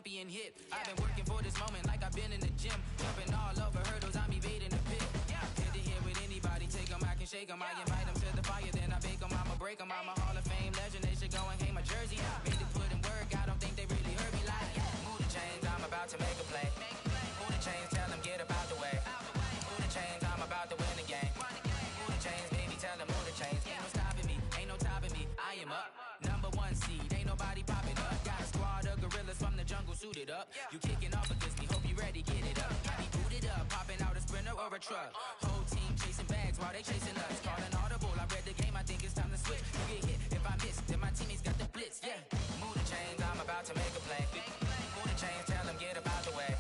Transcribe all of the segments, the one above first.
champion hit. I've been working for this moment like I've been in the gym. Jumping all over hurdles, I'm evading the pit. Head to head with anybody, take them, I can shake them. I invite them to the fire, then I bake them. I'ma break them, I'm a Hall of Fame legend. They should go and hang my jersey. Made it put in work, I don't think they really heard me like. Move the chains, I'm about to make a play. Move the chains, tell them get up out the way. Move the chains, I'm about to win the game. Move the chains, baby, tell them move the chains. Ain't no stopping me, ain't no topping me. I am up, #1 seed, ain't nobody popping up. Got a squad of gorillas from the jungle suited up. You kicking off against me, hope you ready, get it up. I be booted up, popping out a Sprinter or a truck. Whole team chasing bags while they chasing us. Calling audible, I read the game, I think it's time to switch. You get hit if I miss, then my teammates got the blitz, yeah. Move the chains, I'm about to make a play. Move the chains, tell them get up out the way.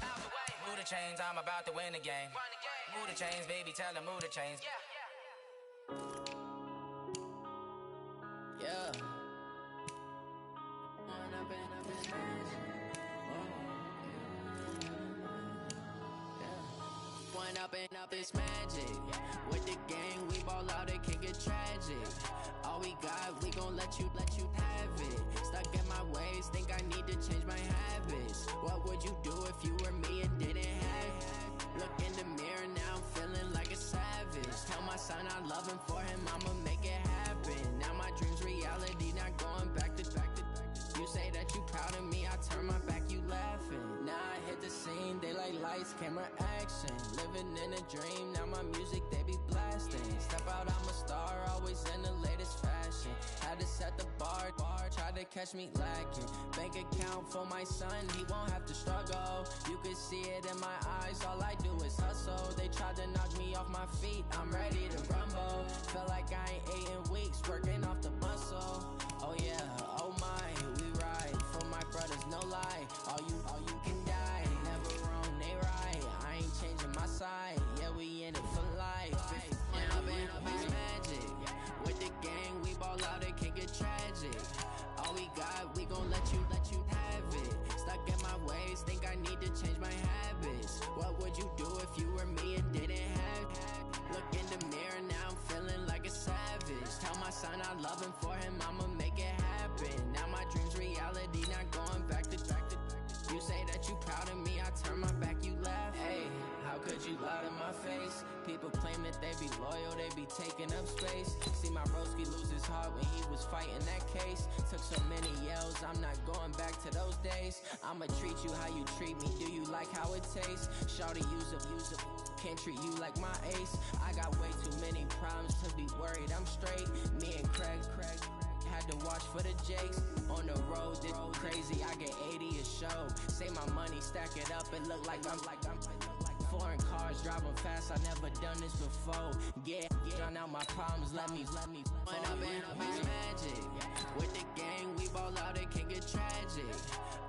Move the chains, I'm about to win the game. Move the chains, baby, tell them move the chains. Yeah. Point up and up, it's magic. With the gang, we ball out, it can get tragic. All we got, we gon' let you have it. Stuck in my ways, think I need to change my habits. What would you do if you were me and didn't have it? Look in the mirror, now I'm feeling like a savage. Tell my son I love him, for him I'ma make it happen. Now my dream's reality, not going back to. You say that you proud of me, I turn my back, you laughing. Now I hit the scene, they like lights, camera, action. Living in a dream, now my music, they be blasting. Step out, I'm a star, always in the latest fashion. Had to set the bar, try to catch me lacking. Bank account for my son, he won't have to struggle. You can see it in my eyes, all I do is hustle. They tried to knock me off my feet, I'm ready to rumble. Felt like I ain't ate in weeks, working off the muscle. Oh yeah, oh my, we ride for my brothers, no lie. All you can die, never wrong, they right. I ain't changing my side, yeah, we in it for life. And up is magic. With the gang, we ball out, it can get tragic. All we got, we gon' let you have it. Stuck in my ways, think I need to change my habits. What would you do if you were me and didn't have it? Look in the mirror, now I'm feeling like a savage. Tell my son I love him, for him I'ma make it happen. Now my dream's reality, not going back to. You say that you proud of me, I turn my back, you laugh. Hey, how could you lie to my face? People claim that they be loyal, they be taking up space. See my broski lose his heart when he was fighting that case. Took so many yells, I'm not going back to those days. I'ma treat you how you treat me, do you like how it tastes? Shawty, use up, can't treat you like my ace. I got way too many problems to be worried, I'm straight. Me and Craig had to watch for the Jakes. On the road, this crazy, I get 80 a show. Say my money, stack it up, it look like I'm foreign cars, driving fast, I never done this before. Yeah, drown out my problems, let me Point up and up is magic. With the gang, we ball out, it can get tragic.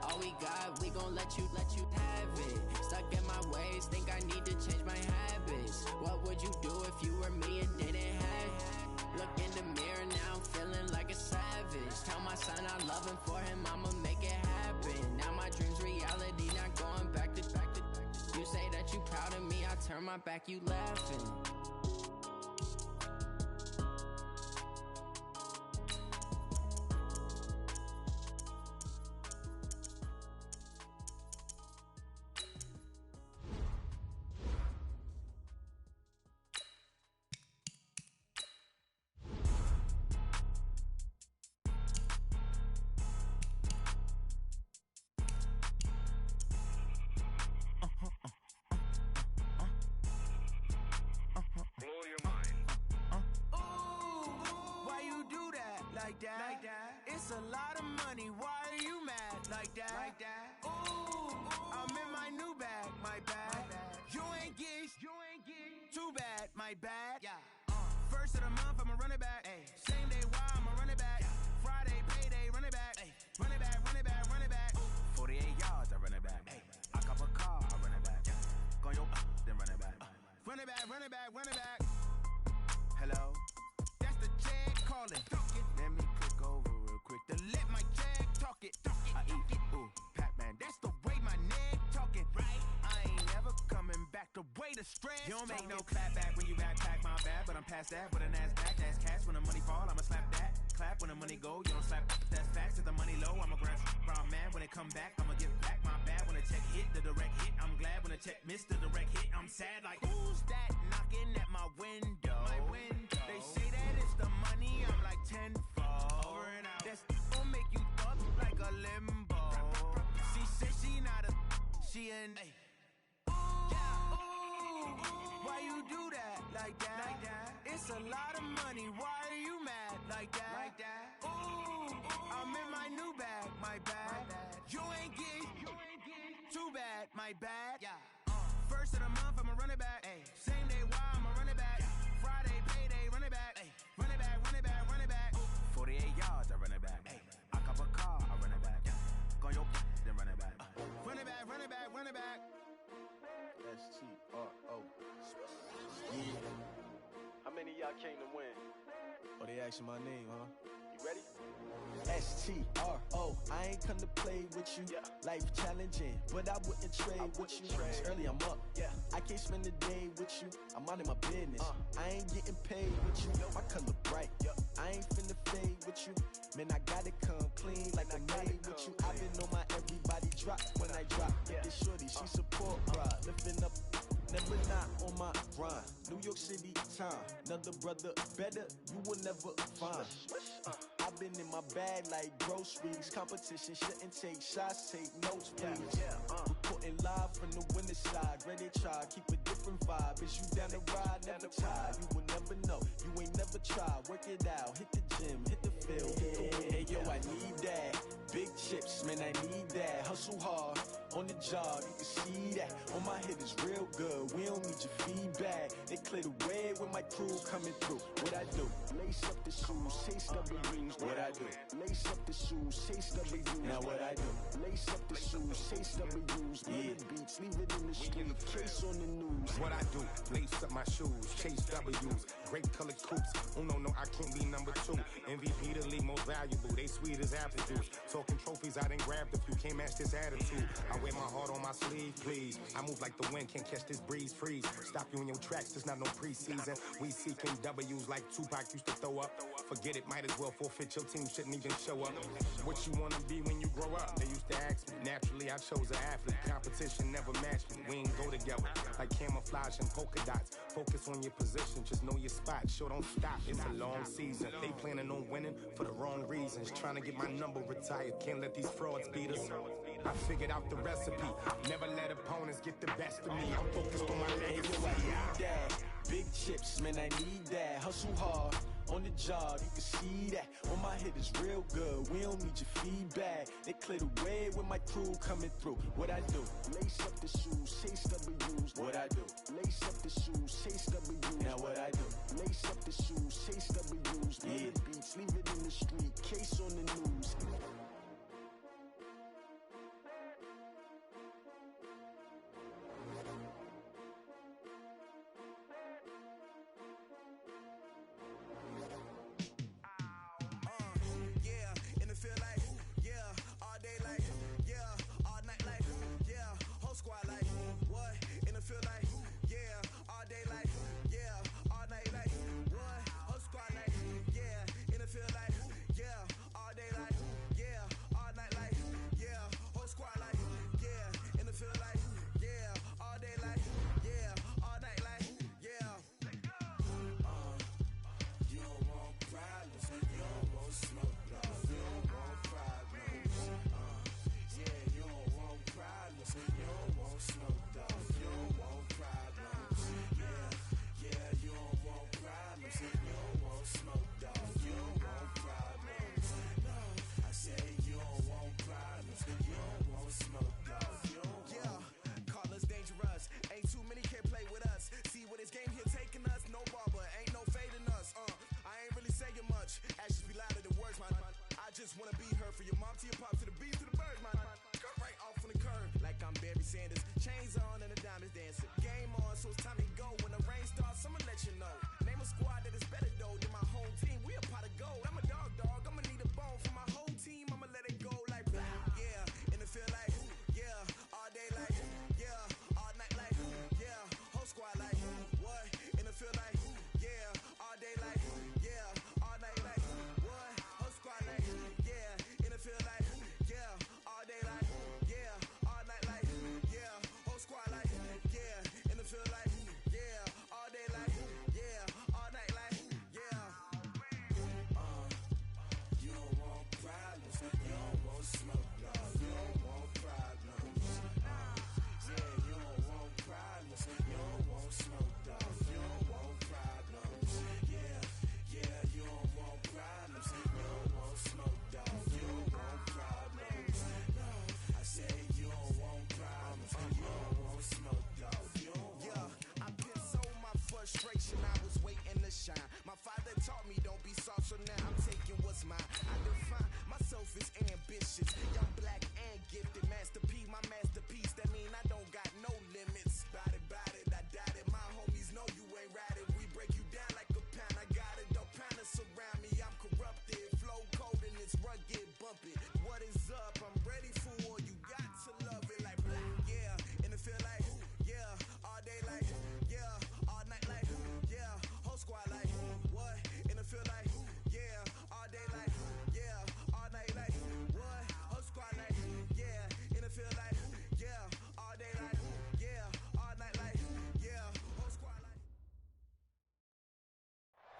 All we got, we gon' let you have it. Stuck in my ways, think I need to change my habits. What would you do if you were me and didn't have it? Look in the mirror, now I'm feeling like a savage. Tell my son I love him, for him I'ma make it happen. Now my dream's reality, not going back to. You say that you proud of me, I turn my back, you laughing. It's a lot of money, why are you mad like that? Ooh, I'm in my new bag, my bad. You ain't get too bad, my bad. First of the month, I'ma run it back. Same day, why I'ma run it back. Friday, payday, run it back. Run it back, run it back, run it back. 48 yards, I run it back. I cop a car, I run it back. Go your then run it back. Run it back, run it back, run it back. Hello? That's the check calling. Let me click over real quick to let my check talk it. I eat it, ooh, Pac-Man. That's the way my neck talking. Right? I ain't never coming back the way the stress. You don't make no clap back when you backpack, my bad. But I'm past that with a NASDAQ. That's cash when the money fall, I'ma slap that. Clap when the money go, you don't slap. That's facts. If the money low, I'ma grab from man. When it come back, I'ma give back my bag. a check hit, the direct hit. I'm glad when a check missed the direct hit. I'm sad like, who's that knocking at my window? They say that it's the money, I'm like tenfold. Over and out. That's gon' make you up like a limbo. She said she not a, she an. Why you do that like that? It's a lot of money. Why are you mad like that? Ooh, I'm in my new bag, my bad. You ain't getting too bad, my bad. First of the month, I'ma run it back. Same day, why I'ma run it back. Friday, payday, run it back. Run it back, run it back, run it back. 48 yards, I run it back. I cop a car, I run it back. Go your then run it back. Run it back, run it back, run it back. S-T-R-O. Yeah. How many of y'all came to win? Oh, they asking my name, huh? You ready? S-T-R-O. I ain't come to play with you. Life challenging, but I wouldn't trade with you. It's early, I'm up. I can't spend the day with you. I'm out of my business. I ain't getting paid with you. My color bright. I ain't finna fade with you. Man, I gotta come clean like I made with you. I've been on my everybody drop when I drop. This shorty, she support pride. Lifting up, never not on my grind. New York City time. Another brother better, you will never find. I've been in my bag like groceries. Competition shouldn't take shots, take notes, please. Reporting live from the winter side. Ready to try, keep a different vibe. Is you down the ride, never tired. You will never know, you ain't never tried. Work it out, hit the gym, hit the field. Hey yo, I need that. Big chips, man, I need that. Hustle hard, on the job, you can see that. On my head is real good, we don't need your feedback. They clear the way with my crew coming through. What I do? Lace up the shoes, chase W's. What I do? Lace up the shoes, chase W's. Now what I do? Lace up the shoes, chase W's. Yeah. Beats, leave it in the street, case on the news. What I do? Lace up my shoes, chase W's. Great colored coops. Oh no, I can't be number 2. MVP the league most valuable. They sweet as apple juice. Talking trophies, I didn't grab the few. Can't match this attitude. I wear my heart on my sleeve, please. I move like the wind, can't catch this breeze, freeze. Stop you in your tracks, there's not no preseason. We seeking W's like Tupac used to throw up. Forget it, might as well forfeit. Your team shouldn't even show up. What you wanna be when you grow up? They used to ask me. Naturally, I chose an athlete. Competition never matched me. We ain't go together like camouflage and polka dots. Focus on your position, just know your spot. Sure, don't stop. It's a long season. They planning on winning for the wrong reasons. Trying to get my number retired. Can't let these frauds beat us. I figured out the recipe. Never let opponents get the best of me. I'm focused on my legacy. I need that. Big chips, man, I need that. Hustle hard, on the job, you can see that. On my head is real good, we don't need your feedback. They clear the way with my crew coming through. What I do? Lace up the shoes, chase W's. What I do? Lace up the shoes, chase W's. Now what I do? Lace up the shoes, chase W's. Yeah. Beats, leave it in the street, case on the news. Feel like, yeah, all day like, yeah.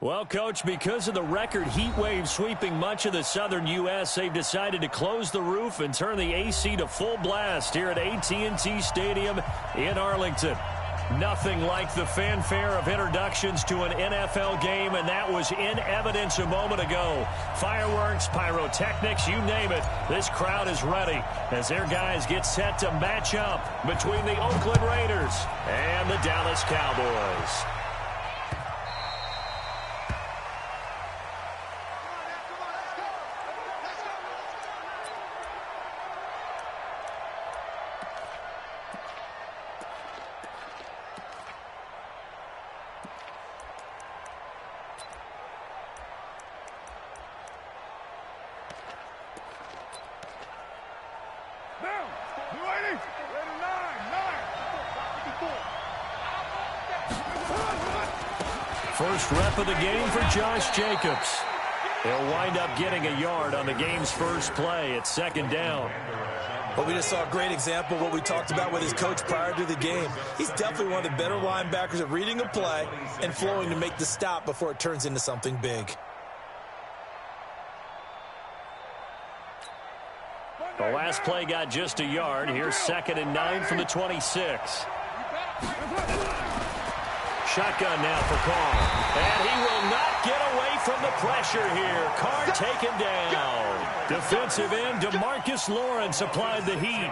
Well, Coach, because of the record heat wave sweeping much of the southern U.S., they've decided to close the roof and turn the AC to full blast here at AT&T Stadium in Arlington. Nothing like the fanfare of introductions to an NFL game, and that was in evidence a moment ago. Fireworks, pyrotechnics, you name it. This crowd is ready as their guys get set to match up between the Oakland Raiders and the Dallas Cowboys. First rep of the game for Josh Jacobs. He'll wind up getting a yard on the game's first play at second down. Well, we just saw a great example of what we talked about with his coach prior to the game. He's definitely one of the better linebackers at reading a play and flowing to make the stop before it turns into something big. The last play got just a yard. Here's 2nd and 9 from the 26. Shotgun now for Carr. And he will not get away from the pressure here. Carr taken down. Defensive end DeMarcus Lawrence applied the heat.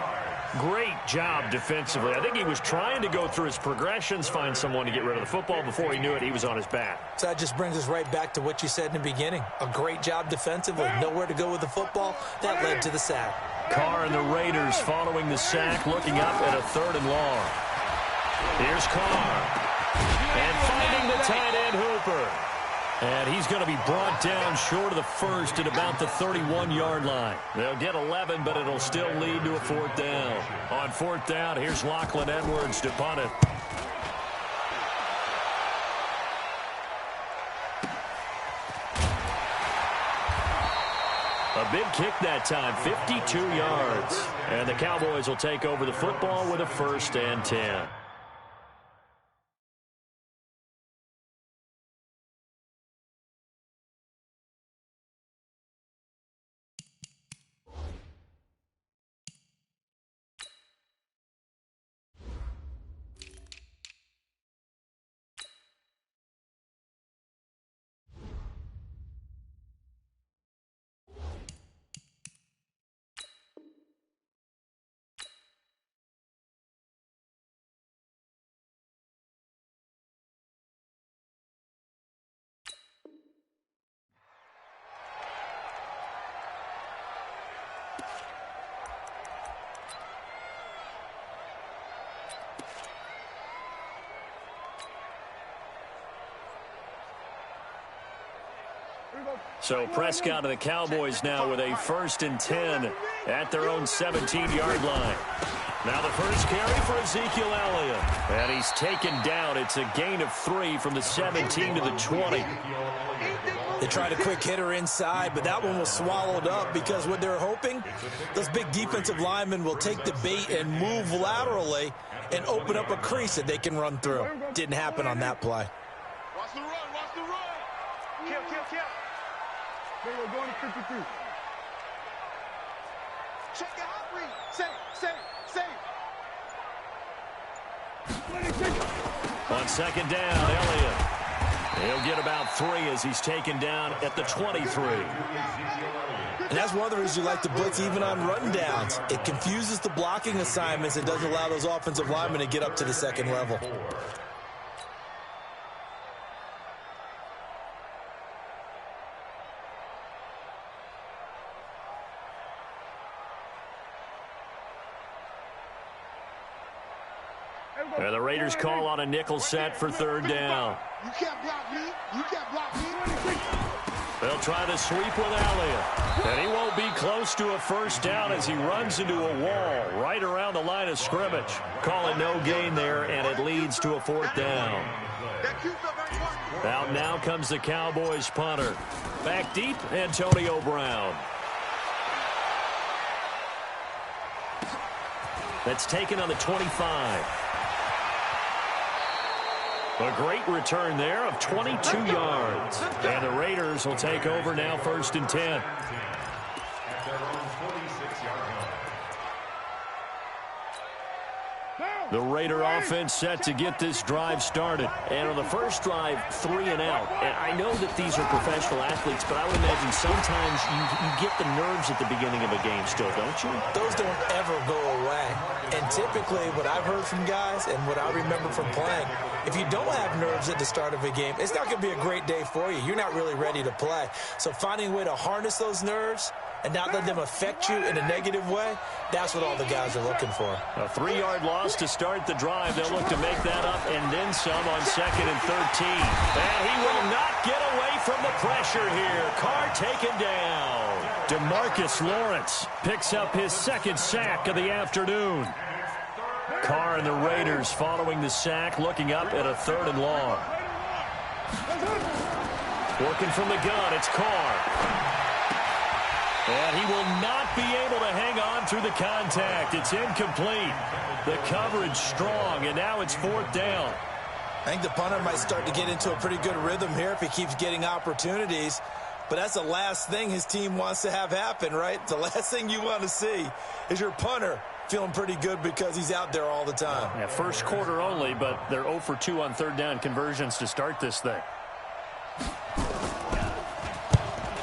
Great job defensively. I think he was trying to go through his progressions, find someone to get rid of the football. Before he knew it, he was on his back. So that just brings us right back to what you said in the beginning. A great job defensively. Nowhere to go with the football. That led to the sack. Carr and the Raiders following the sack, looking up at a 3rd and long. Here's Carr. And finding the tight end Hooper. And he's going to be brought down short of the first at about the 31-yard line. They'll get 11, but it'll still lead to a 4th down. On 4th down, here's Lachlan Edwards to punt it. A big kick that time, 52 yards. And the Cowboys will take over the football with a 1st and 10. So Prescott and the Cowboys now with a 1st and 10 at their own 17-yard line. Now the first carry for Ezekiel Elliott. And he's taken down. It's a gain of 3 from the 17 to the 20. They tried a quick hitter inside, but that one was swallowed up because what they're hoping, those big defensive linemen will take the bait and move laterally and open up a crease that they can run through. Didn't happen on that play. Watch the run, watch the run. Kill. They were going to 53. Check your hot read. Save. On 2nd down, Elliott. He'll get about 3 as he's taken down at the 23. And that's one of the reasons you like to blitz even on run downs. It confuses the blocking assignments and doesn't allow those offensive linemen to get up to the 2nd level. And the Raiders call on a nickel set for 3rd down. You can't block me. You can't block me. They'll try to sweep with Elliott. And he won't be close to a 1st down as he runs into a wall right around the line of scrimmage. Call it no gain there, and it leads to a 4th down. Out now comes the Cowboys punter. Back deep, Antonio Brown. That's taken on the 25. A great return there of 22 yards. And the Raiders will take over now, 1st and 10. The Raider offense set to get this drive started. And on the first drive, 3 and out. And I know that these are professional athletes, but I would imagine sometimes you get the nerves at the beginning of a game still, don't you? Those don't ever go away. And typically what I've heard from guys and what I remember from playing, if you don't have nerves at the start of a game, it's not going to be a great day for you. You're not really ready to play. So finding a way to harness those nerves and not let them affect you in a negative way, that's what all the guys are looking for. A 3-yard loss to start the drive. They'll look to make that up and then some on 2nd and 13. And he will not get away from the pressure here. Carr taken down. DeMarcus Lawrence picks up his 2nd sack of the afternoon. Carr and the Raiders following the sack, looking up at a 3rd and long. Working from the gun, it's Carr. And he will not be able to hang on through the contact. It's incomplete. The coverage strong, and now it's 4th down. I think the punter might start to get into a pretty good rhythm here if he keeps getting opportunities. But that's the last thing his team wants to have happen, right? The last thing you want to see is your punter feeling pretty good because he's out there all the time. Yeah, first quarter only, but they're 0 for 2 on 3rd down conversions to start this thing.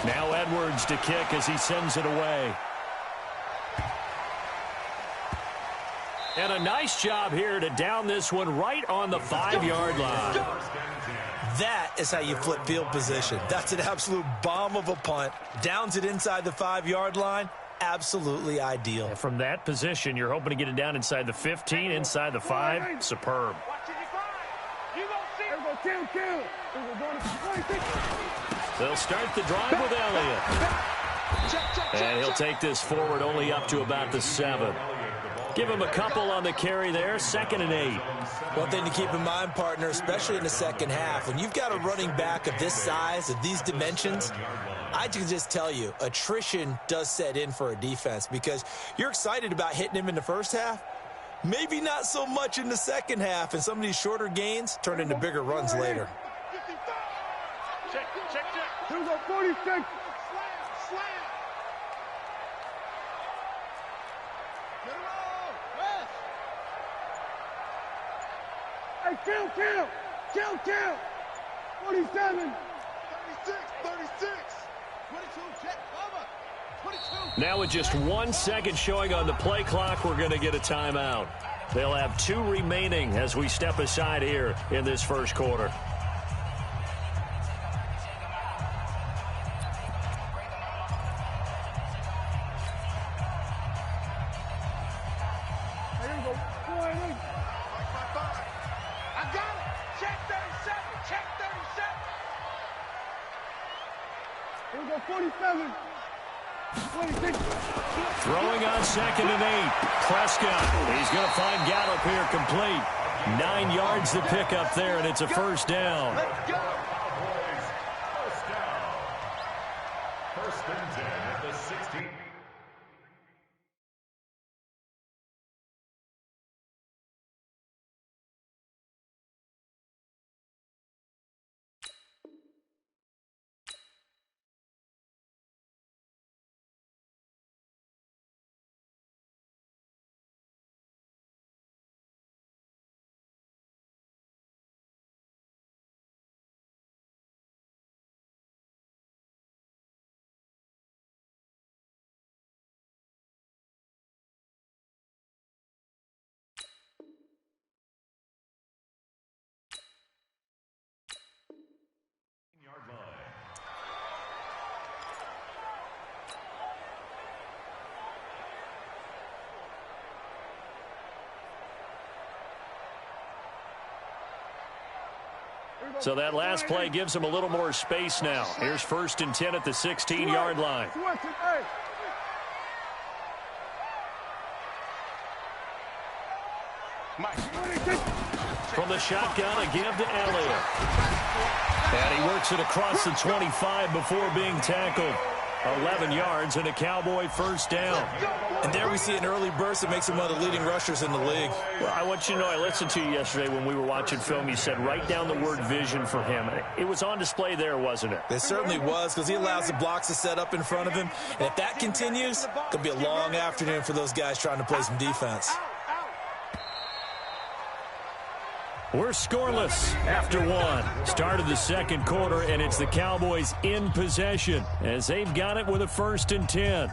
Now Edwards to kick as he sends it away. And a nice job here to down this one right on the 5-yard line. That is how you flip field position. That's an absolute bomb of a punt. Downs it inside the 5-yard line. Absolutely ideal. And from that position, you're hoping to get it down inside the 15, inside the 5. Superb. They'll start the drive with Elliott. And he'll take this forward only up to about the 7. Give him a couple on the carry there, 2nd and 8. One thing to keep in mind, partner, especially in the second half, when you've got a running back of this size, of these dimensions, I can just tell you, attrition does set in for a defense because you're excited about hitting him in the first half. Maybe not so much in the second half, and some of these shorter gains turn into bigger runs later. Here we go, 46. Slam. Get it on. West. Hey, kill. 47. 36. 22, check, cover. 22. Now with just 1 second showing on the play clock, we're going to get a timeout. They'll have 2 remaining as we step aside here in this first quarter. Throwing on 2nd and 8. Prescott. He's going to find Gallup here complete. 9 yards to pick up there, and it's a 1st down. Let's go. First and 10 at the 16. So that last play gives them a little more space now. Here's 1st and 10 at the 16-yard line. From the shotgun, a give to Elliott. And he works it across the 25 before being tackled. 11 yards and a Cowboy first down. And there we see an early burst that makes him one of the leading rushers in the league. Well, I want you to know, I listened to you yesterday when we were watching film. You said write down the word vision for him. It was on display there, wasn't it? It certainly was, because he allows the blocks to set up in front of him. And if that continues, it could be a long afternoon for those guys trying to play some defense. We're scoreless after one. Start of the second quarter, and it's the Cowboys in possession as they've got it with a 1st and 10.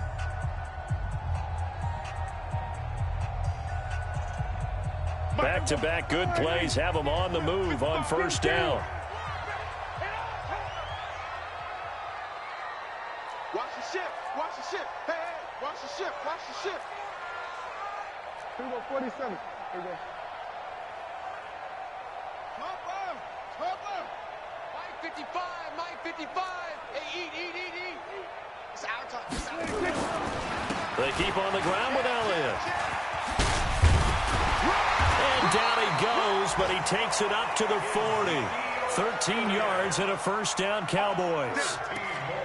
Back-to-back good plays have them on the move on 1st down. Watch the shift. Watch the shift. Hey, watch the shift. Watch the shift. Here we go, 47. Here we go. Mike 55, Mike 55. Hey, eat. It's our time. It's our time. They keep on the ground with Elliott. And down he goes, but he takes it up to the 40. 13 yards and a 1st down, Cowboys.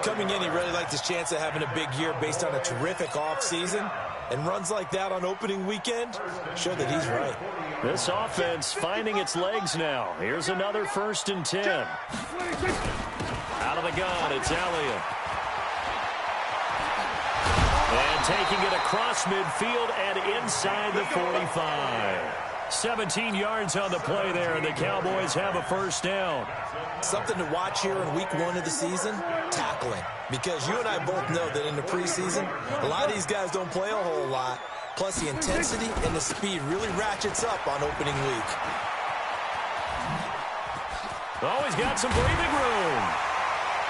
Coming in, he really liked his chance of having a big year based on a terrific offseason. And runs like that on opening weekend show that he's right. This offense finding its legs now. Here's another 1st and 10. Out of the gun, it's Elliott. And taking it across midfield and inside the 45. 17 yards on the play there, and the Cowboys have a 1st down. Something to watch here in week 1 of the season, tackling. Because you and I both know that in the preseason, a lot of these guys don't play a whole lot. Plus, the intensity and the speed really ratchets up on opening week. Oh, he's got some breathing room.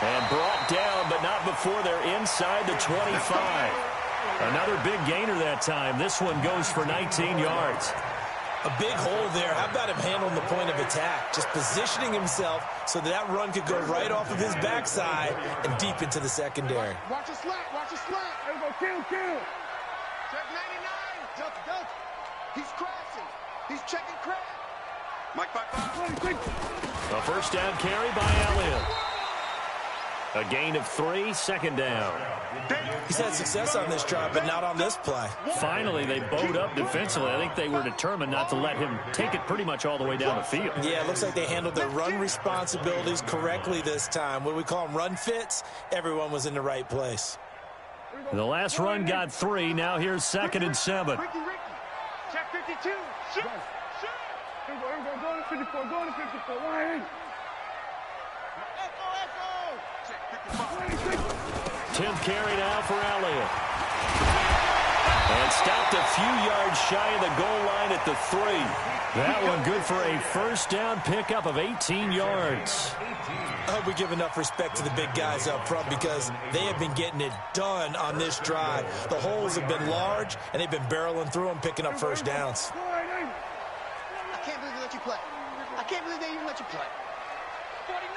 And brought down, but not before they're inside the 25. Another big gainer that time. This one goes for 19 yards. A big hole there. How about him handling the point of attack? Just positioning himself so that run could go right off of his backside and deep into the secondary. Watch a slant. Watch a slant. There we go. Kill. Check 99. Dunk. He's crashing. He's checking crash. Mike 5. A 1st down carry by Elliott. A gain of 3, 2nd down. He's had success on this drive, but not on this play. Finally, they bowed up defensively. I think they were determined not to let him take it pretty much all the way down the field. Yeah, it looks like they handled their run responsibilities correctly this time. What we call them run fits, everyone was in the right place. The last run got 3. Now here's 2nd and 7. Ricky. Check 52. Shoot. Here we go. Go to 54. Go to 54. Line. Echo. Check 55. 10th carry now for Elliott. And stopped a few yards shy of the goal line at the 3. That one good for a 1st down pickup of 18 yards. I hope we give enough respect to the big guys up front because they have been getting it done on this drive. The holes have been large, and they've been barreling through them, picking up 1st downs. I can't believe they let you play. I can't believe they even let you play. 49,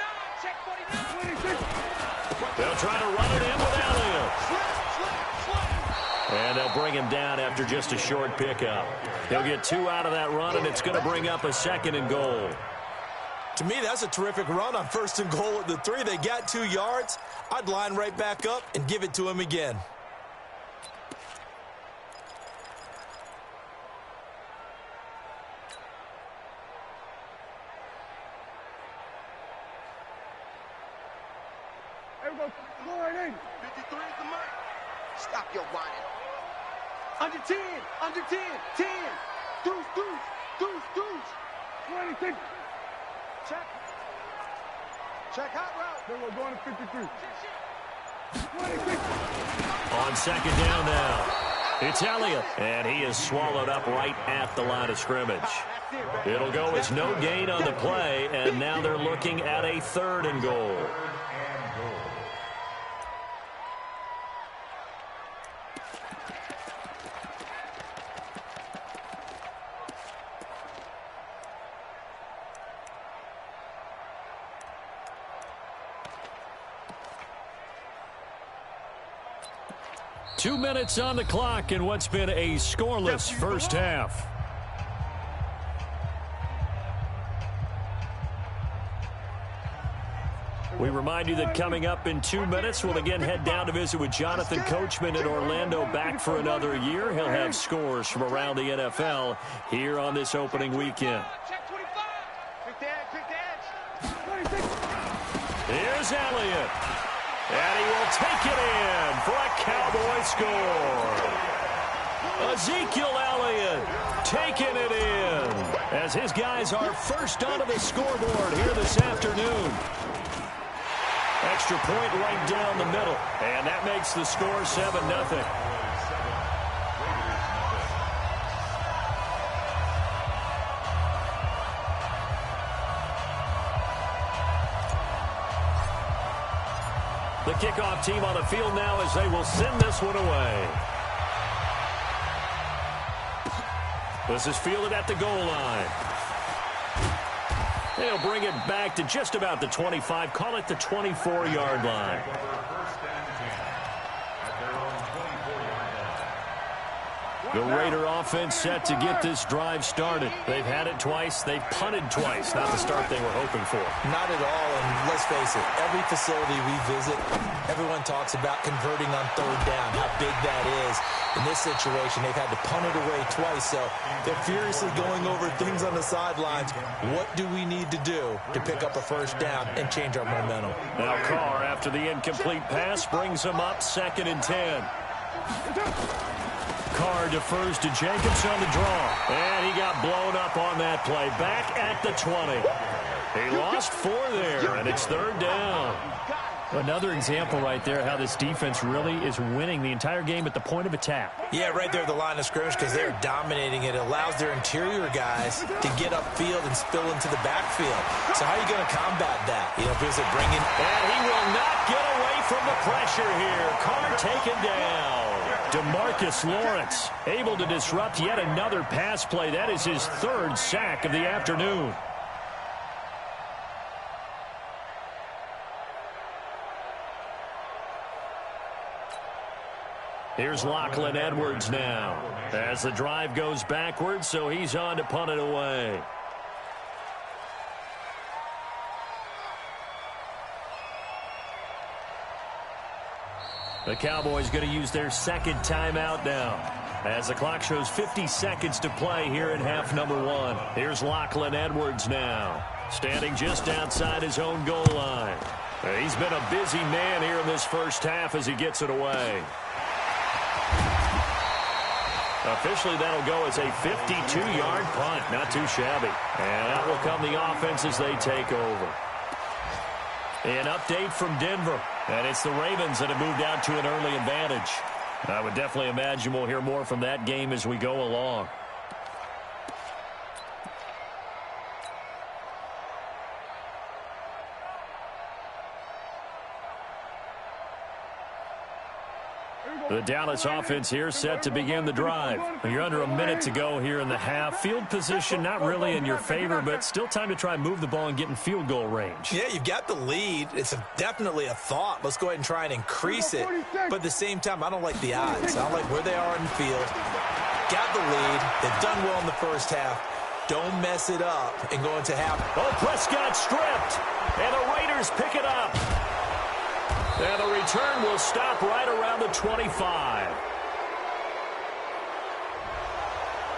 check 49. They'll try to run it in with Elliott. And they'll bring him down after just a short pickup. He'll get 2 out of that run, and it's going to bring up a 2nd and goal. To me, that's a terrific run on 1st and goal at the 3. They got 2 yards. I'd line right back up and give it to him again. There we go. 53 is the mark. Stop your whining. Under 10. 10. Deuce. 26. Check hot route. Then we're going to 53. 26. On 2nd down now. It's Elliott. And he is swallowed up right at the line of scrimmage. It'll go as no gain on the play, and now they're looking at a 3rd and goal. Two minutes on the clock in what's been a scoreless first half. We remind you that coming up in 2 minutes, we'll again head down to visit with Jonathan Coachman in Orlando, back for another year. He'll have scores from around the NFL here on this opening weekend. Here's Elliott. And he will take it in for a Cowboy score. Ezekiel Elliott taking it in as his guys are first onto the scoreboard here this afternoon. Extra point right down the middle, and that makes the score 7-0. The kickoff team on the field now as they will send this one away. This is fielded at the goal line. They'll bring it back to just about the 25, call it the 24-yard line. The Raider offense set to get this drive started. They've had it twice. They've punted twice. Not the start they were hoping for. Not at all, and let's face it, every facility we visit, everyone talks about converting on third down, how big that is. In this situation, they've had to punt it away twice, so they're furiously going over things on the sidelines. What do we need to do to pick up a first down and change our momentum? Now Carr, after the incomplete pass, brings him up 2nd and 10. Carr defers to Jacobs on the draw. And he got blown up on that play. Back at the 20. He lost 4 there, and it's 3rd down. Another example right there how this defense really is winning the entire game at the point of attack. Yeah, right there at the line of scrimmage because they're dominating it. It allows their interior guys to get upfield and spill into the backfield. So how are you going to combat that? You know, because they're bringing... And he will not get away from the pressure here. Carr taken down. DeMarcus Lawrence able to disrupt yet another pass play. That is his 3rd sack of the afternoon. Here's Lachlan Edwards now as the drive goes backwards, so he's on to punt it away. The Cowboys going to use their 2nd timeout now as the clock shows 50 seconds to play here in half number 1. Here's Lachlan Edwards now, standing just outside his own goal line. He's been a busy man here in this first half as he gets it away. Officially, that'll go as a 52-yard punt. Not too shabby. And out will come the offense as they take over. An update from Denver. And it's the Ravens that have moved out to an early advantage. I would definitely imagine we'll hear more from that game as we go along. The Dallas offense here set to begin the drive. You're under a minute to go here in the half. Field position not really in your favor, but still time to try and move the ball and get in field goal range. Yeah, you've got the lead. It's definitely a thought. Let's go ahead and try and increase it. But at the same time, I don't like the odds. I don't like where they are in the field. Got the lead. They've done well in the first half. Don't mess it up and go into half. Oh, Prescott stripped. And the Raiders pick it up. And the return will stop right around the 25.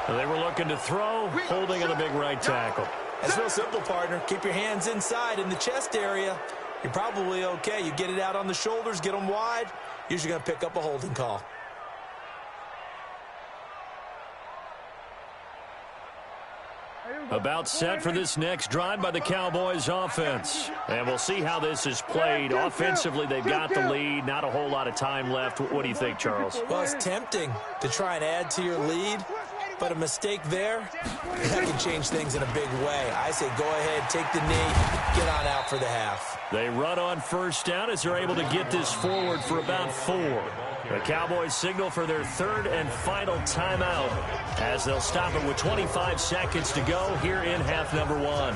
They were looking to throw, holding on the big right tackle. That's real simple, partner. Keep your hands inside in the chest area. You're probably okay. You get it out on the shoulders, get them wide. Usually going to pick up a holding call. About set for this next drive by the Cowboys offense. And we'll see how this is played. Offensively, they've got the lead. Not a whole lot of time left. What do you think, Charles? Well, it's tempting to try and add to your lead, but a mistake there, that can change things in a big way. I say go ahead, take the knee, get on out for the half. They run on first down as they're able to get this forward for about 4. The Cowboys signal for their 3rd and final timeout as they'll stop it with 25 seconds to go here in half number 1.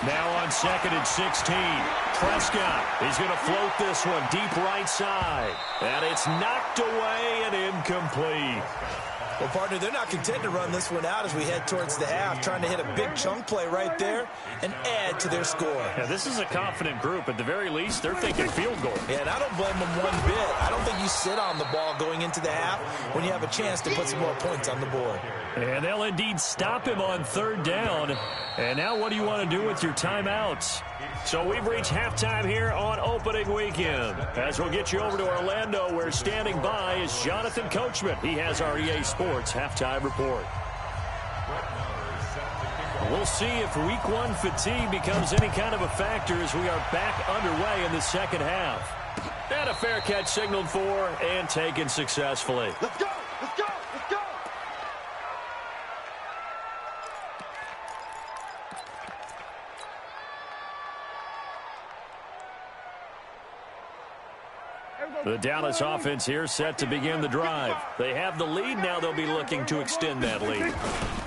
Now on 2nd and 16. Prescott is going to float this one deep right side. And it's knocked away and incomplete. Well, partner, they're not content to run this one out as we head towards the half, trying to hit a big chunk play right there and add to their score. Yeah, this is a confident group. At the very least, they're thinking field goal. Yeah, and I don't blame them one bit. I don't think you sit on the ball going into the half when you have a chance to put some more points on the board. And they'll indeed stop him on 3rd down. And now what do you want to do with your timeouts? So we've reached halftime here on opening weekend. As we'll get you over to Orlando, where standing by is Jonathan Coachman. He has our EA Sports halftime report. We'll see if week 1 fatigue becomes any kind of a factor as we are back underway in the second half. And a fair catch signaled for and taken successfully. Let's go! Let's go! Let's go! The Dallas offense here set to begin the drive. They have the lead. Now they'll be looking to extend that lead.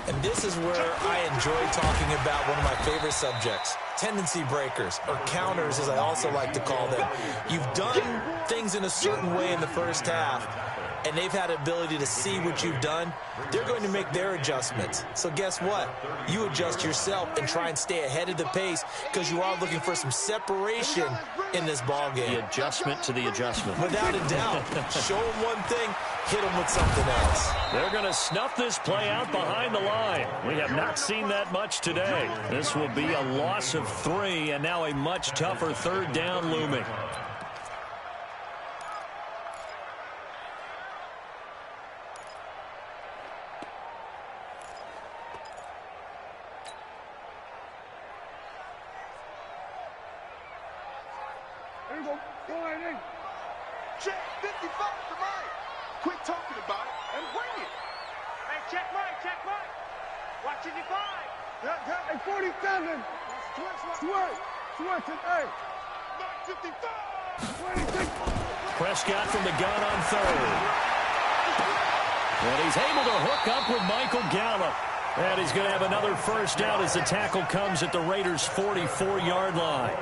And this is where I enjoy talking about one of my favorite subjects, tendency breakers, or counters as I also like to call them. You've done things in a certain way in the first half, and they've had the ability to see what you've done. They're going to make their adjustments. So guess what? You adjust yourself and try and stay ahead of the pace because you are looking for some separation in this ball game. The adjustment to the adjustment. Without a doubt. Show them one thing, hit them with something else. They're going to snuff this play out behind the line. We have not seen that much today. This will be a loss of 3, and now a much tougher 3rd down looming. Check 55 to right. Quit talking about it and bring it. Hey, check right, check right. Watch 55. Hey, 47. Switch it, hey. 55. Prescott from the gun on 3rd. And he's able to hook up with Michael Gallup. And he's going to have another first down as the tackle comes at the Raiders' 44-yard line.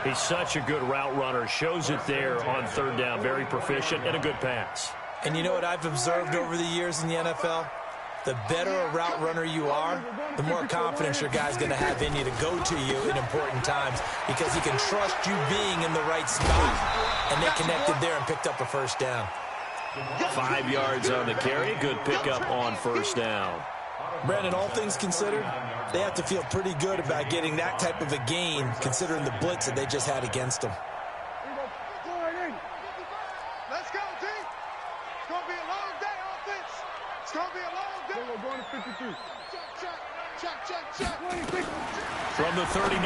He's such a good route runner. Shows it there on 3rd down. Very proficient and a good pass. And you know what I've observed over the years in the NFL? The better a route runner you are, the more confidence your guy's going to have in you to go to you in important times because he can trust you being in the right spot. And they connected there and picked up a first down. 5 yards on the carry. Good pickup on first down. Brandon, all things considered, they have to feel pretty good about getting that type of a gain considering the blitz that they just had against them. Let's go, D. It's going to be a long day, offense. It's going to be a long day. We're going to 52. Check. From the 39,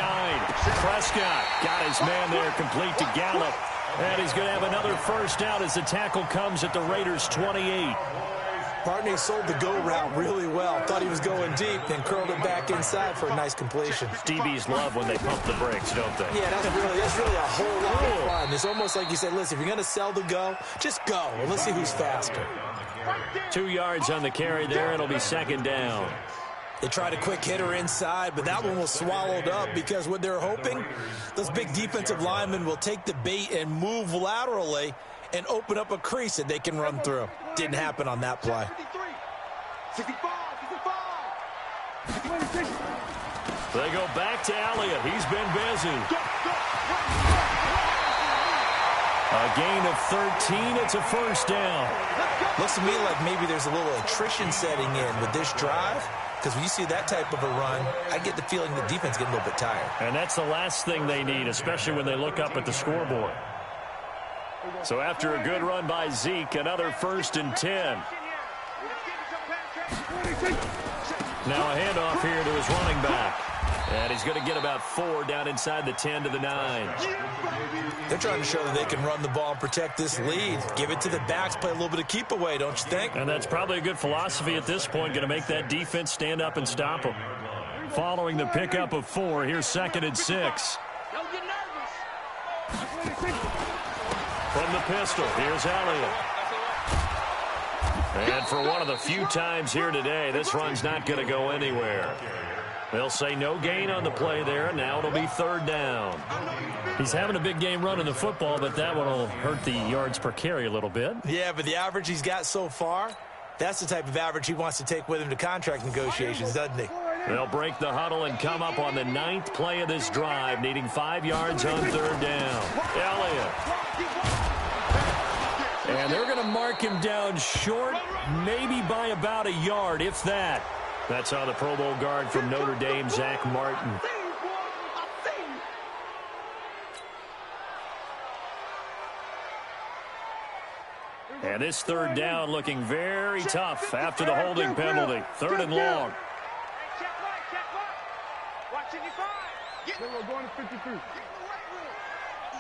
Prescott got his man there complete to Gallup. And he's going to have another first down as the tackle comes at the Raiders' 28. Partner sold the go route really well. Thought he was going deep, then curled it back inside for a nice completion. DBs love when they pump the brakes, don't they? Yeah, that's really a whole lot of fun. It's almost like you said, listen, if you're going to sell the go, just go. And let's see who's faster. 2 yards on the carry there. It'll be 2nd down. They tried a quick hitter inside, but that one was swallowed up because what they're hoping, those big defensive linemen will take the bait and move laterally and open up a crease that they can run through. Didn't happen on that play. 65. They go back to Elliott. He's been busy. A gain of 13. It's a first down. Looks to me like maybe there's a little attrition setting in with this drive. Because when you see that type of a run, I get the feeling the defense getting a little bit tired. And that's the last thing they need, especially when they look up at the scoreboard. So after a good run by Zeke, another 1st and 10. Now a handoff here to his running back. And he's going to get about 4 down inside the 10 to the 9. They're trying to show that they can run the ball and protect this lead. Give it to the backs, play a little bit of keep away, don't you think? And that's probably a good philosophy at this point, going to make that defense stand up and stop them. Following the pickup of 4, here's 2nd and 6. Don't get nervous. From the pistol, here's Elliott. And for one of the few times here today, this run's not going to go anywhere. They'll say no gain on the play there. Now it'll be 3rd down. He's having a big game running the football, but that one will hurt the yards per carry a little bit. Yeah, but the average he's got so far, that's the type of average he wants to take with him to contract negotiations, doesn't he? They'll break the huddle and come up on the 9th play of this drive, needing 5 yards on 3rd down. Elliott. And they're going to mark him down short, maybe by about a yard, if that. That's on the Pro Bowl guard from Notre Dame, Zach Martin. And this 3rd down looking very tough after the holding penalty. 3rd and long. Check right. Watching your five. We're going to 53.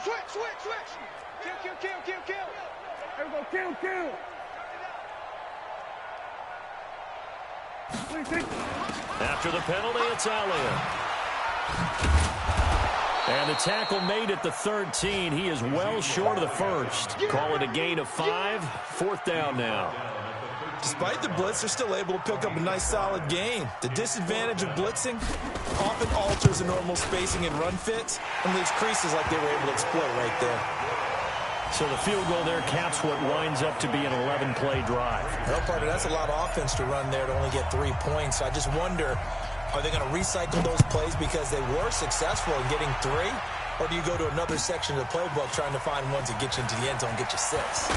Switch. Kill. There we go, kill. After the penalty, it's Elliott. And the tackle made at the 13. He is well short of the first. Call it a gain of 5. 4th down now. Despite the blitz, they're still able to pick up a nice, solid gain. The disadvantage of blitzing often alters the normal spacing and run fits and leaves creases like they were able to exploit right there. So the field goal there caps what winds up to be an 11-play drive. Well, partner, that's a lot of offense to run there to only get 3 points. I just wonder, are they going to recycle those plays because they were successful in getting 3? Or do you go to another section of the playbook trying to find ones that get you into the end zone and get you 6?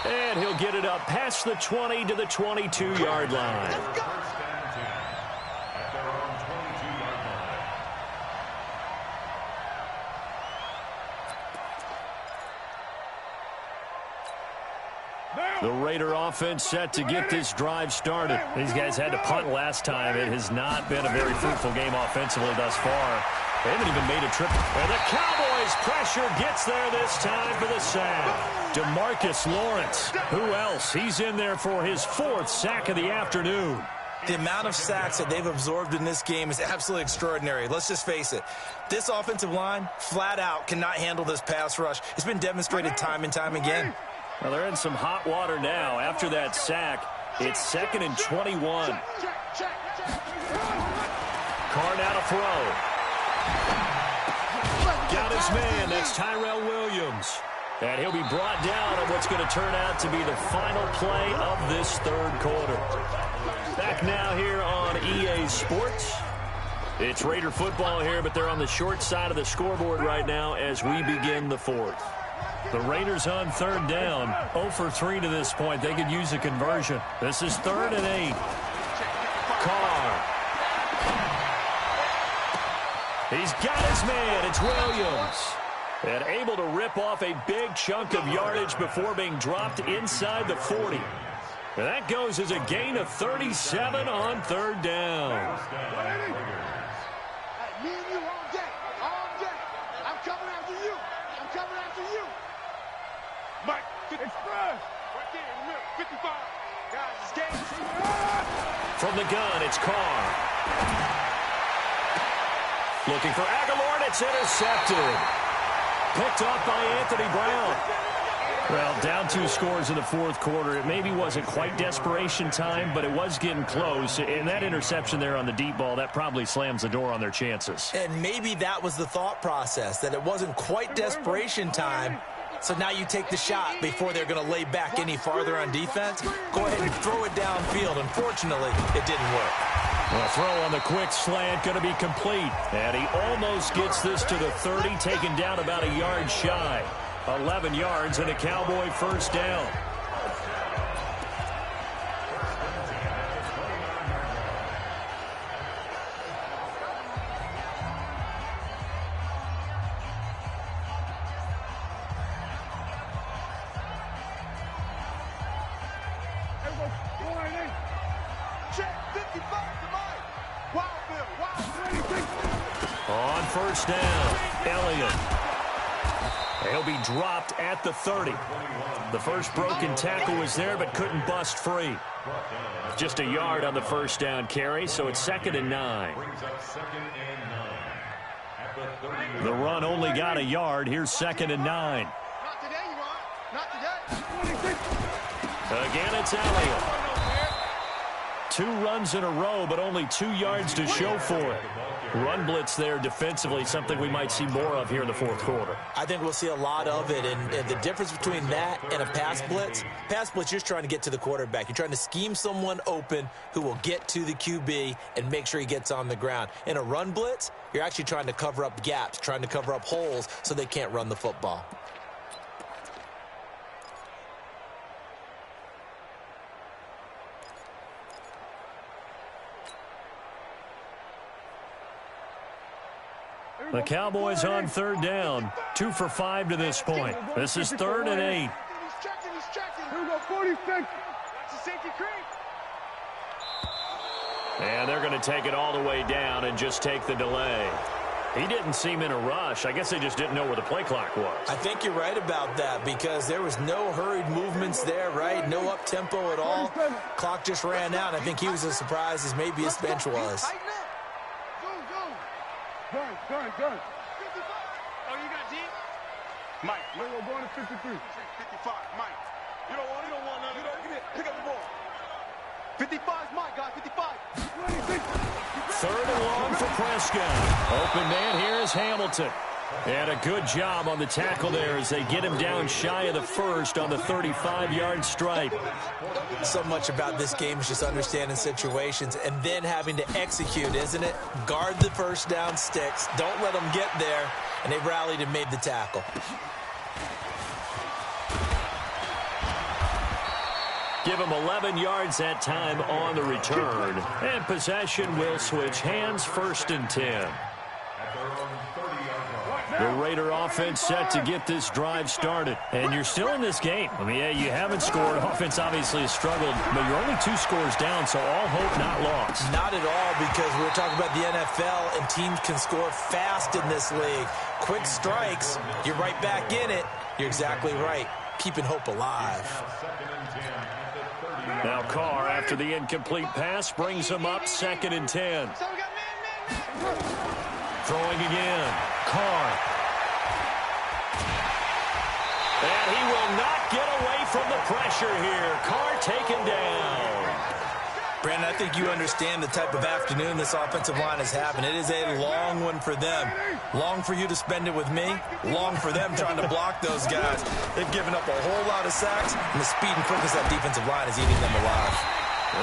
And he'll get it up past the 20 to the 22-yard line. The Raider offense set to get this drive started. These guys had to punt last time. It has not been a very fruitful game offensively thus far. They haven't even made a trip. And the Cowboys' pressure gets there this time for the sack. DeMarcus Lawrence. Who else? He's in there for his 4th sack of the afternoon. The amount of sacks that they've absorbed in this game is absolutely extraordinary. Let's just face it. This offensive line, flat out, cannot handle this pass rush. It's been demonstrated time and time again. Well, they're in some hot water now. After that sack, it's 2nd and 21. Carr now to throw. Got his man. That's Tyrell Williams. And he'll be brought down on what's going to turn out to be the final play of this 3rd quarter. Back now here on EA Sports. It's Raider football here, but they're on the short side of the scoreboard right now as we begin the 4th. The Raiders on 3rd down. 0 for 3 to this point. They could use a conversion. This is 3rd and 8. Carr. He's got his man. It's Williams. And able to rip off a big chunk of yardage before being dropped inside the 40. And that goes as a gain of 37 on 3rd down. Me and you all day. I'm coming after you. Mike, express. Right there in the middle, 55. Guys, it's game. From the gun, it's Carr. Looking for Aguilar, and it's intercepted. Picked off by Anthony Brown. Well, down 2 scores in the 4th quarter. It maybe wasn't quite desperation time, but it was getting close. And that interception there on the deep ball, that probably slams the door on their chances. And maybe that was the thought process, that it wasn't quite desperation time. So now you take the shot before they're going to lay back any farther on defense. Go ahead and throw it downfield. Unfortunately, it didn't work. The throw on the quick slant going to be complete. And he almost gets this to the 30, taken down about a yard shy. 11 yards and a Cowboy 1st down. On 1st down, Elliott. He'll be dropped at the 30. The first broken tackle was there, but couldn't bust free. Just a yard on the 1st down carry, so it's 2nd and 9. The run only got a yard. Here's 2nd and 9. Not today, you are. Not today. Again, it's Elliott. 2 runs in a row, but only 2 yards to show for it. Run blitz there defensively, something we might see more of here in the fourth quarter. I think we'll see a lot of it, and the difference between that and a pass blitz, you're just trying to get to the quarterback. You're trying to scheme someone open who will get to the QB and make sure he gets on the ground. In a run blitz, you're actually trying to cover up gaps, trying to cover up holes so they can't run the football. The Cowboys on 3rd down. 2 for 5 to this point. This is 3rd and 8. He's checking. Here we go, 46. That's a safety creep. And they're going to take it all the way down and just take the delay. He didn't seem in a rush. I guess they just didn't know where the play clock was. I think you're right about that because there was no hurried movements there, right? No up-tempo at all. Clock just ran out. I think he was as surprised as maybe his bench was. Gun. Oh, you got deep? Mike. We're going to 53. 55, Mike. You don't want none of that. Get it. Pick up the ball. 55 is Mike, guys. 55. 3rd and long for Prescott. Open man here is Hamilton. And a good job on the tackle there as they get him down shy of the first on the 35-yard stripe. So much about this game is just understanding situations and then having to execute, isn't it? Guard the first down sticks. Don't let them get there. And they rallied and made the tackle. Give him 11 yards that time on the return. And possession will switch hands, 1st and 10. The Raider offense set to get this drive started. And you're still in this game. I mean, yeah, you haven't scored. Offense obviously has struggled, but you're only 2 scores down, so all hope not lost. Not at all, because we're talking about the NFL, and teams can score fast in this league. Quick strikes, you're right back in it. You're exactly right. Keeping hope alive. Now Carr, after the incomplete pass, brings him up 2nd and 10. Throwing again. Carr. And he will not get away from the pressure here. Carr taken down. Brandon, I think you understand the type of afternoon this offensive line is having. It is a long one for them. Long for you to spend it with me. Long for them trying to block those guys. They've given up a whole lot of sacks, and the speed and quickness of that defensive line is eating them alive.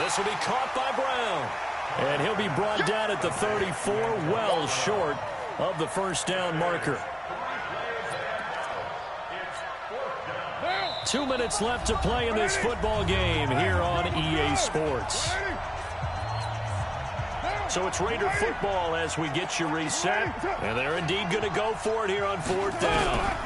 This will be caught by Brown. And he'll be brought down at the 34, well short of the first down marker. 2 minutes left to play in this football game here on EA Sports. So it's Raider football as we get you reset. And they're indeed going to go for it here on 4th down.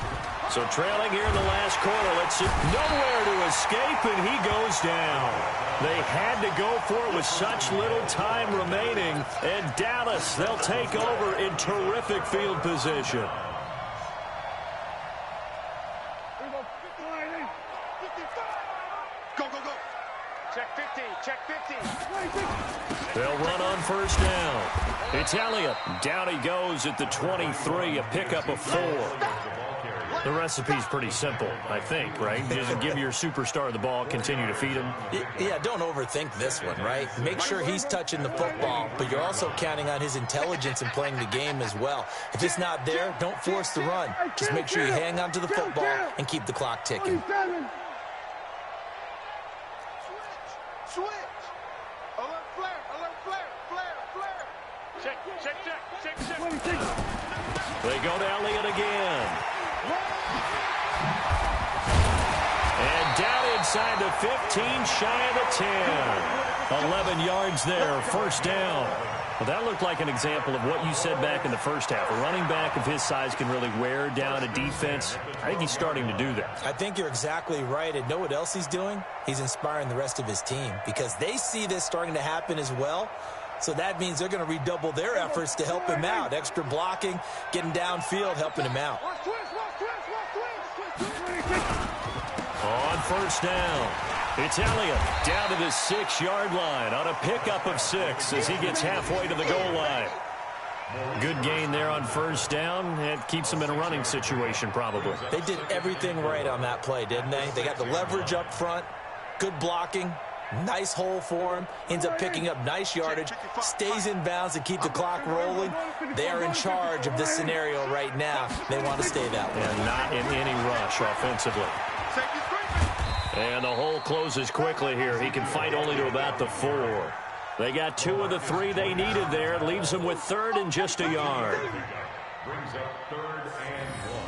So trailing here in the last quarter. Let's see. Nowhere to escape, and he goes down. They had to go for it with such little time remaining. And Dallas, they'll take over in terrific field position. Go. Check 50. Check 50. They'll run on first down. It's Elliott. Down he goes at the 23, a pickup of 4. The recipe's pretty simple, I think, right? Just give your superstar the ball, continue to feed him. Yeah, don't overthink this one, right? Make sure he's touching the football, but you're also counting on his intelligence in playing the game as well. If it's not there, don't force the run. Just make sure you hang on to the football and keep the clock ticking. Switch. Alert flare. Check. They go to Elliott again. And down inside the 15, shy of the 10. 11 yards there, first down. Well, that looked like an example of what you said back in the first half. A running back of his size can really wear down a defense. I think he's starting to do that. I think you're exactly right. And know what else he's doing? He's inspiring the rest of his team because they see this starting to happen as well. So that means they're going to redouble their efforts to help him out. Extra blocking, getting downfield, helping him out. On first down, it's Elliott down to the 6-yard line on a pickup of 6 as he gets halfway to the goal line. Good gain there on first down. It keeps them in a running situation probably. They did everything right on that play, didn't they? They got the leverage up front, good blocking, Nice hole for him. Ends up picking up nice yardage. Stays in bounds to keep the clock rolling. They are in charge of this scenario right now. They want to stay that way. And not in any rush offensively. And the hole closes quickly here. He can fight only to about the 4. They got 2 of the 3 they needed there. Leaves them with 3rd and just a yard. Brings up 3rd and 1.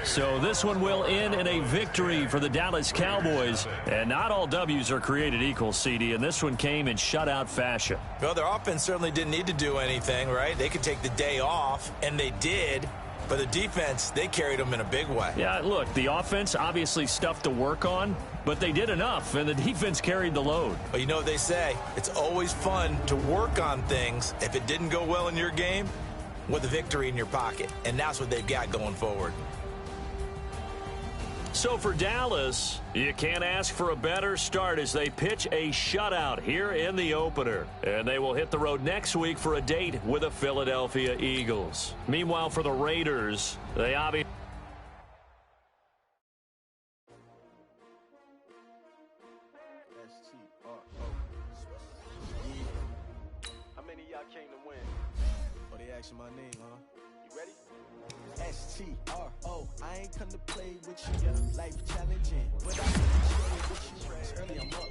So this one will end in a victory for the Dallas Cowboys. And not all W's are created equal, CD, and this one came in shutout fashion. Well, their offense certainly didn't need to do anything, right? They could take the day off, and they did. But the defense, they carried them in a big way. Yeah, look, the offense obviously stuff to work on, but they did enough, and the defense carried the load. But you know what they say, it's always fun to work on things. If it didn't go well in your game, with a victory in your pocket. And that's what they've got going forward. So for Dallas, you can't ask for a better start as they pitch a shutout here in the opener. And they will hit the road next week for a date with the Philadelphia Eagles. Meanwhile, for the Raiders, they obviously... How many of y'all came to win? Oh, they asking my name, huh? You ready? S-T-R-O, I ain't come to play with you, life challenging, but I can trade with you, it's early, I'm up,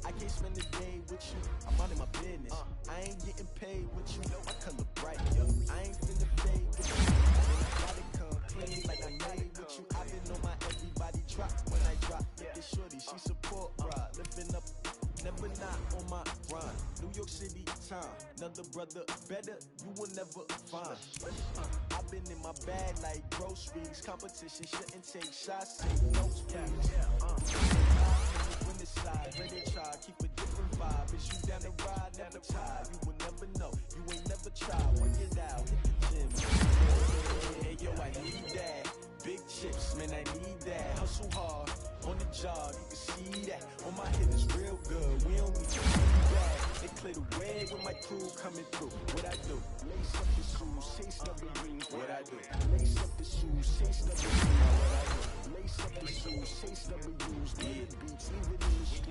I can't spend the day with you, I'm out of my business, I ain't getting paid with you, my color bright, I ain't finna fade with you, I gotta come clean like I made with you, I've been on my everybody drop, when I drop, look at shorty, she support, ride, lifting up, never not on my grind, New York City time, another brother better, you will never find. I've been in my bag like groceries, competition shouldn't take shots, take notes, please. When the side, ready to try, keep a different vibe. Is you down the ride, never tired, you will never know, you ain't never tried, work it out, hit the gym. Hey, yo, I need that, big chips, man, I need that, hustle hard, on the job, you can see that, on my hit is real good, we don't need to do that. They clear the way with my crew coming through. What I do? Lace up the shoes, chase W. What I do? Lace up the shoes, chase W. What I do? Lace up the shoes, chase W's. Get it beats, leave it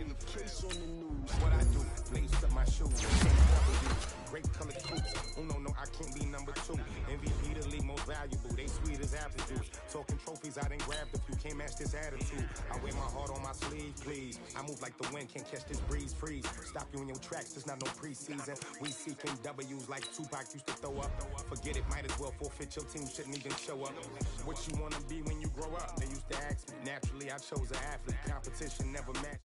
in the street. Case on the news. What I do? Lace up my shoes, chase W's. Great color coops. Oh no, I can't be number 2. MVP the league most valuable. They sweet as apple juice. Talking trophies, I didn't grab the few. Can't match this attitude. I wear my heart on my sleeve, please. I move like the wind, can't catch this breeze. Freeze. Stop you in your tracks. It's not no preseason. We seeking W's like Tupac used to throw up. Forget it, might as well forfeit. Your team shouldn't even show up. What you wanna be when you grow up? They used to ask me. Naturally, I chose an athlete. Competition never matched.